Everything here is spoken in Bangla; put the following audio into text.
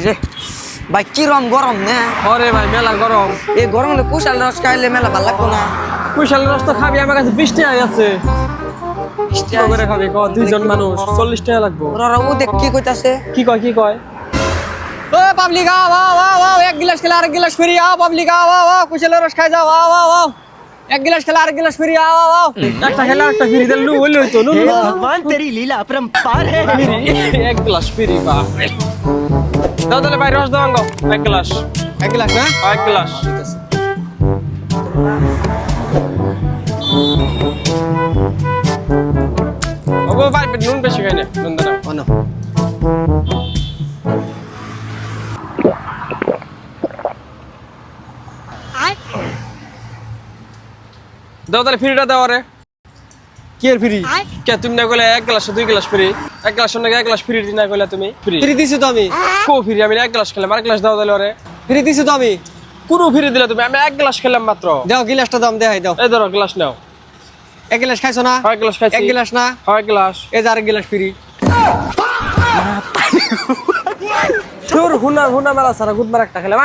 রে ভাই কিরম গরম না আরে ভাই মেলা গরম। এই গরমে কুশাল রস খাইলে মেলা ভালো লাগতো না কুশাল রস তো খাবি, আমার কাছে 20 টাকা আছে। 20 কত করে খাবি ক? দুইজন মানুষ 40 টাকা লাগবে। ওরা ও দেখ কি কইতাছে কি কয় কি কয়? ও পাবলিক আও আও আও আও, এক গ্লাস খেলে আরেক গ্লাস ফ্রি। আও পাবলিক আও আও আও, কুশাল রস খাই যাও। আও আও আও, এক গ্লাস খেলে আরেক গ্লাস ফ্রি। আও আও আও, একটা খেলে আরেকটা ফ্রি দিলু হইলো তো। নুন भगवान तेरी लीला अपरंपार है। এক গ্লাস ফ্রি বা। দাও তাহলে ভাই রস দাও আঙ্গো এক গ্লাস। এক গ্লাস না এক গ্লাস। ওগো ভাই নুন বেশি খাই না, নুন দাও। অন দাও তাহলে ফ্রিটা দাও। আরে কি এর ফ্রি কে তুমি না কইলে এক গ্লাসে 2 গ্লাস ফ্রি, এক গ্লাসের নাকি এক গ্লাস ফ্রি না কইলে তুমি ফ্রি ফ্রি দিছি তো আমি কো ফ্রি? আমি এক গ্লাস খেলাম, আর গ্লাস দাও তাহলে। আরে ফ্রি দিছি তো আমি কোন ফ্রি দিলে তুমি? আমি এক গ্লাস খেলাম মাত্র। দাও গিলাসটা দাম দেখাই দাও এই ধরো গ্লাস নাও। এক গ্লাস খাইছো না এক গ্লাস খাইছি। এক গ্লাস না এক গ্লাস। এই যে আরেক গ্লাস ফ্রি তোর হুনা হুনা মেলা সারা গুদ মার একটা খেলাম।